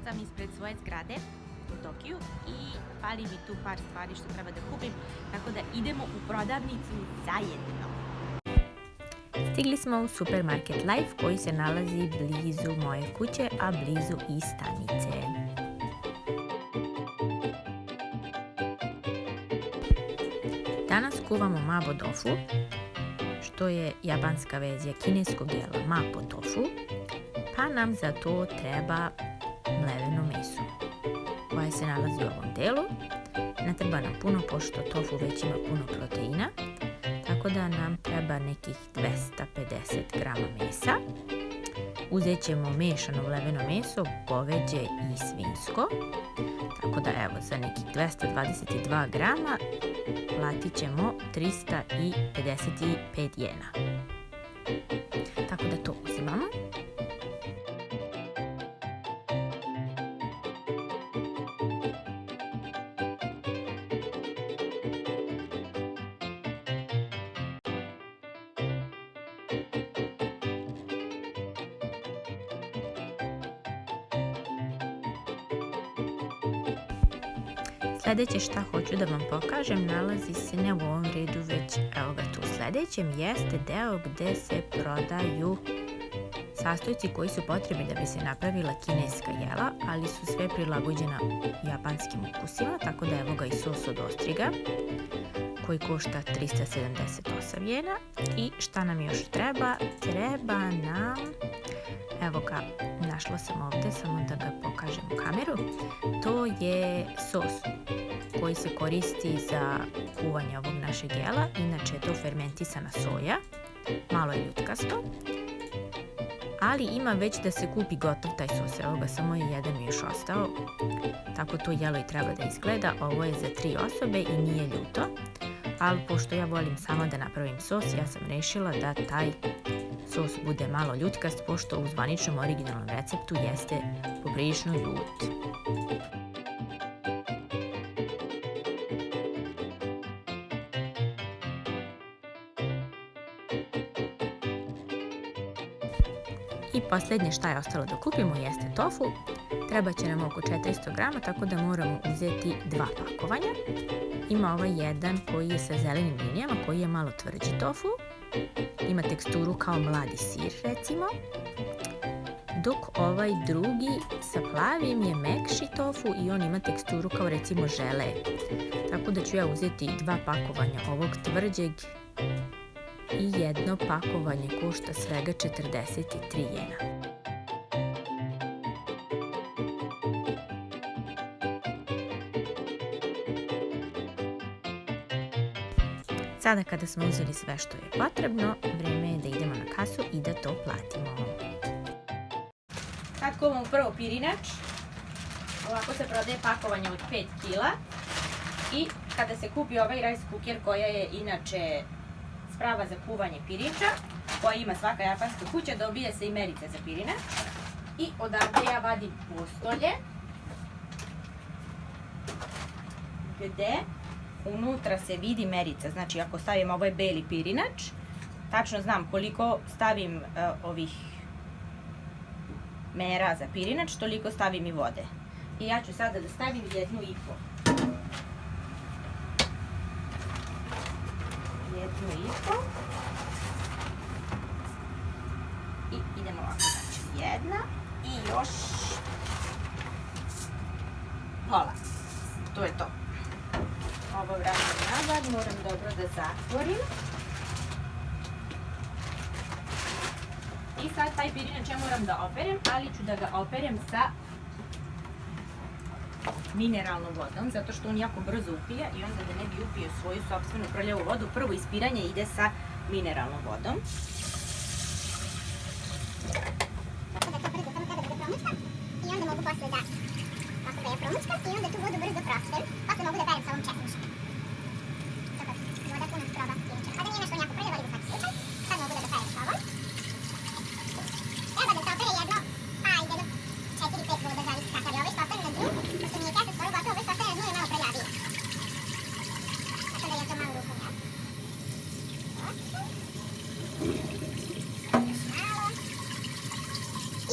sam ispred svoje zgrade u Tokiju i fali mi tu par stvari što treba da kupim, tako da idemo u prodavnicu zajedno. Stigli smo u supermarket Life koji se nalazi blizu moje kuće, a blizu i stanice. Danas kuvamo mabo tofu, što je japanska verzija kineskog jela mapo tofu, pa nam za to treba mleveno meso koje se nalazi u ovom delu. Ne treba nam puno pošto tofu već ima puno proteina, tako da nam treba nekih 250 grama mesa. Uzet ćemo mešano mleveno meso, goveđe i svinjsko, tako da evo za nekih 222 grama platit ćemo 355 jena. Tako da to uzimamo. Sljedeće šta hoću da vam pokažem nalazi se ne u ovom redu, već evo ga tu sljedećem, jeste deo gde se prodaju sastojci koji su potrebni da bi se napravila kineska jela, ali su sve prilagođena japanskim ukusima, tako da evo ga i sos od ostriga koji košta 378 jena. I šta nam još treba? Treba nam, evo ga, našla sam ovdje, samo da ga pokažem u kameru, to je sos koji se koristi za kuvanje ovog našeg jela, inače je to fermentisana soja, malo je ljutkasto, ali ima već da se kupi gotov taj sos, evo ga, samo je jedan mi još ostao, tako to jelo i treba da izgleda. Ovo je za 3 osobe i nije ljuto, ali pošto ja volim sama da napravim sos, ja sam rešila da taj sos bude malo ljutkast, pošto u zvaničnom originalnom receptu jeste poprilično ljut. I posljednje šta je ostalo da kupimo jeste tofu. Treba će nam oko 400 grama, tako da moramo uzeti 2 pakovanja. Ima ovaj jedan koji je sa zelenim linijama, koji je malo tvrđi tofu. Ima teksturu kao mladi sir recimo. Dok ovaj drugi sa plavim je mekši tofu i on ima teksturu kao recimo žele. Tako da ću ja uzeti 2 pakovanja ovog tvrđeg i jedno pakovanje košta svega 43 jena. Sada kada smo uzeli sve što je potrebno, vrijeme je da idemo na kasu i da to platimo. Sad kupimo prvo pirinač. Ovako se prodaje pakovanje od 5 kila. I kada se kupi ovaj rice cooker, koja je inače sprava za kuvanje pirinča, koja ima svaka japanska kuća, dobije se i merica za pirinač. I odavde ja vadim postolje, gde unutra se vidi merica. Znači ako stavim ovaj beli pirinač, tačno znam koliko stavim ovih mera za pirinač, toliko stavim i vode. I ja ću sada da stavim 1,5. 1,5. I idemo ovako, znači 1 i još pola. To je to. Ovo vraćam nazad, moram dobro da zatvorim. I sad taj pirinač ja moram da operem, ali ću da ga operem sa mineralnom vodom, zato što on jako brzo upija i onda da ne bi upio svoju sopstvenu prljavu vodu, prvo ispiranje ide sa mineralnom vodom. I onda mogu posle da je promučkam i onda tu vodu brzo prostem, posle mogu da perem sa ovom četničkom. Super, voda puno proba pirinča. Pa da nije nešto jako prljavo, ali u svaki slučaj. Sad mogu da perem s ovom. Treba da se opere jedno, pa ide do 4-5 voda, zavisi kakav je ovaj što opere na dnu, pošto mi je kesa skoro gotovo, ovaj što opere na dnu je malo prljaviji. Tako da ja to malo rukom, ja. Još malo.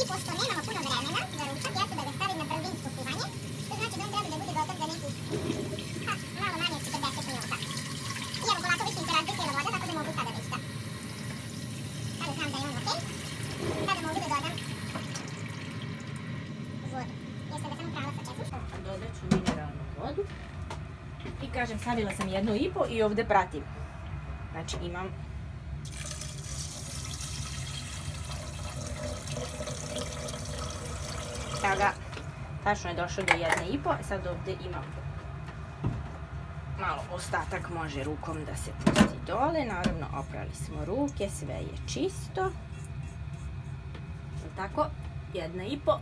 I I pošto nemamo puno vremena za ručak, ja ću da ga stavim na brzinsko kuvanje, što znači da on treba da bude gotov za nekih malo manje od 40 minuta. I evo, polako već mi se razbrisila voda, tako da mogu sada već da. Sada znam da je on okej. Sada mogu da dodam vodu. Jesam da samo prala sa česmu? Dodat ću mineralnu vodu. I kažem, stavila sam 1,5 i ovdje pratim. Znači imam evo ga, tačno je došlo do 1,5, sad ovdje imam malo ostatak, može rukom da se pusti dole, naravno oprali smo ruke, sve je čisto. Tako, 1,5,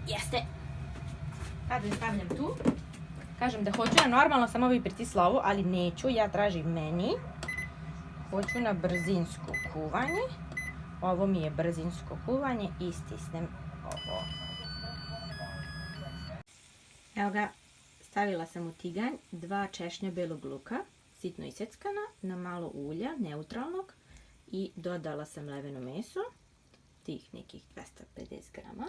jeste. Sada stavljam tu. Kažem da hoću ja normalno samo bi pritisla ovo, ali neću, ja tražim meni. Hoću na brzinsko kuvanje. Ovo mi je brzinsko kuvanje i stisnem ovo. Evo ga, stavila sam u tiganj 2 češnja belog luka, sitno iseckana, na malo ulja, neutralnog, i dodala sam leveno meso, tih nekih 250 grama.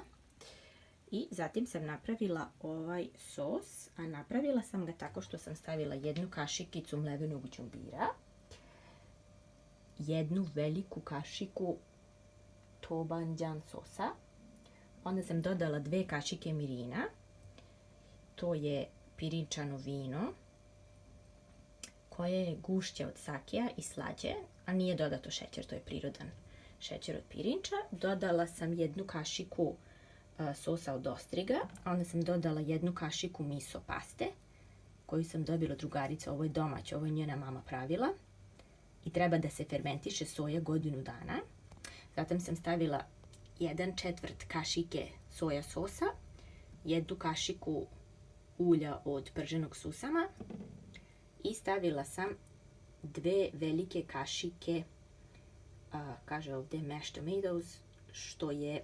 I zatim sam napravila ovaj sos, a napravila sam ga tako što sam stavila 1 kašikicu mlevenog đumbira, 1 veliku kašiku tobanđan sosa, onda sam dodala 2 kašike mirina, to je pirinčano vino, koje je gušće od sakija i slađe, a nije dodato šećer, to je prirodan šećer od pirinča. Dodala sam 1 kašiku sosa od ostriga, onda sam dodala 1 kašiku miso paste, koju sam dobila od drugarice, ovo je domaće, ovo je njena mama pravila. I treba da se fermentiše soja godinu dana. Zatim sam stavila 1/4 kašike soja sosa, 1 kašiku ulja od prženog susama i stavila sam 2 velike kašike, kaže ovdje mashed tomatoes, što je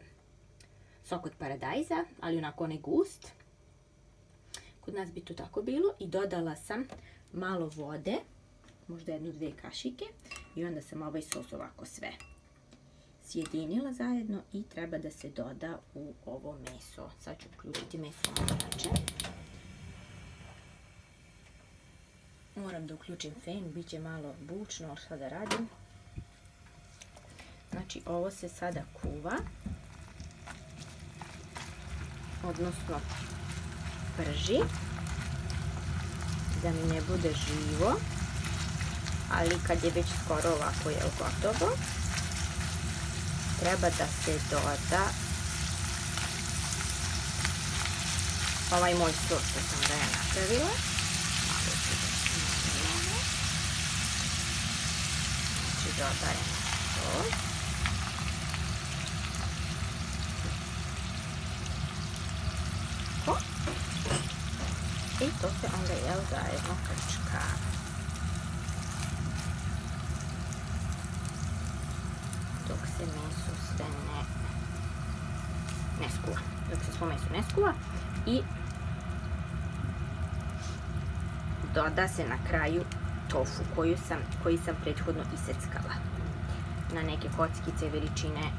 sok od paradajza, ali onako onaj gust. Kod nas bi to tako bilo. I dodala sam malo vode, možda 1-2 kašike, i onda sam ovaj sos ovako sve sjedinila zajedno i treba da se doda u ovo meso. Sad ću uključiti meso malo jače. Moram da uključim fen, bit će malo bučno, šta da radim. Znači ovo se sada kuva, odnosno prži, da mi ne bude živo, ali kad je već skoro ovako je gotovo, treba da se doda ovaj moj sos što sam ga ja napravila. Znači dodajem sos. I to se onda zajedno krčka. Dok se meso sve ne skuva. Dok se svo meso ne skuva. I doda se na kraju tofu koji sam prethodno iseckala. Na neke kockice veličine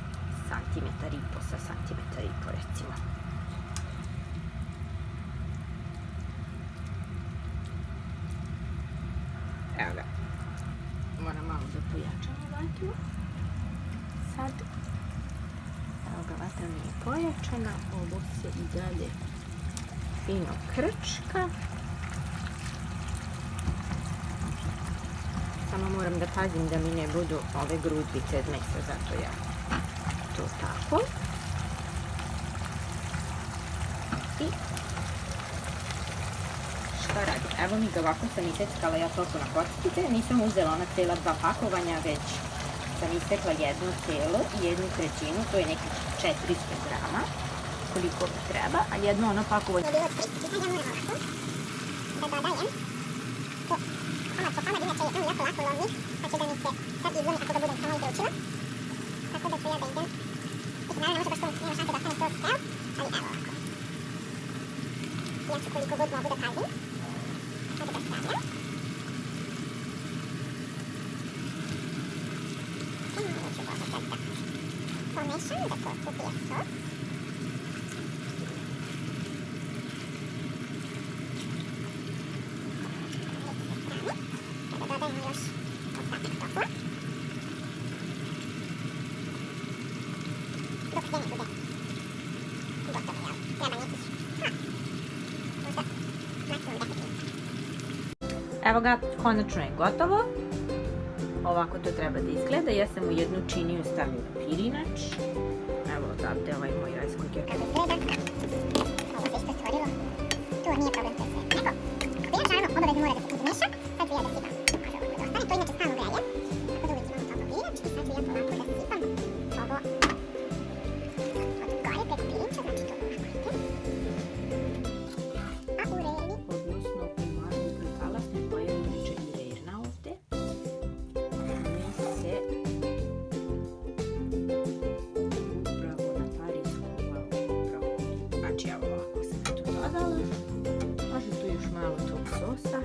santimetar i po sa santimetar i po recimo. Evo ga. Moram malo da pojačam vatru. Sad. Evo ga, vatra mi je pojačana. Ovo se i dalje fino krčka. Samo moram da pazim da mi ne budu ove grudvice od mesa, zato ja to tako. I šta radim? Evo mi ga, ovako sam iseckala ja toliko na kockice, nisam uzela ona cijela 2 pakovanja, već sam isekla 1 celo i 1/3, to je nekih 400 grama, koliko mi treba, a jedno ono pakovanje. Da dodajem to komad po komad, inače on jako lako lomi, pa će da mi se sad izlomi kako da budem samo izručila. Tako da ću ja da idem. I naravno može baš to nema šanse da ostane skroz ceo, ali evo ovako. Ja ću koliko god mogu da pazim. Sada ga stavljam. I malo ću ovo sad da pomešam. Dodajemo još ostatak tofua. Dok sve ne bude gotovo, jel? Treba nekih, možda maksimum 10 minuta. Evo ga, konačno je gotovo. Ovako to treba da izgleda. Ja sam u jednu činiju stavila pirinač. Evo odavde ovaj moj rice cooker. Kako izgleda? Ovo se isto stvorilo. To nije problem, to je sve. Neko, pirinač naravno obavezno mora da se izmeša. Sad ću ja da sipam. Može ovako da ostane. To inače stalno greje. Tako da uvijek imamo toplo pirinač. I sad ću ja polako da sipam ovo od gore preko pirinča. Znači to ovako ide. A u revi Odnosno u marnoj talasnoj koja je inače i rerna ovde. Mi se upravo na parijsku upravo. Znači evo ovako sam to dodala. Može tu još malo tog sosa.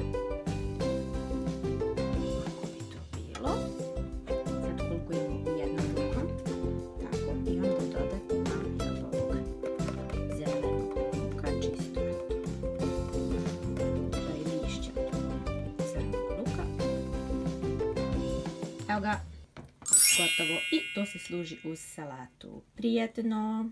Ovako bi to bilo. Sad koliko imamo u jednom rukom. Tako i onda dodati malo od ovog zelenog luka čisto na to. To je lišća crnog luka. Evo ga, gotovo. I to se služi uz salatu. Prijetno!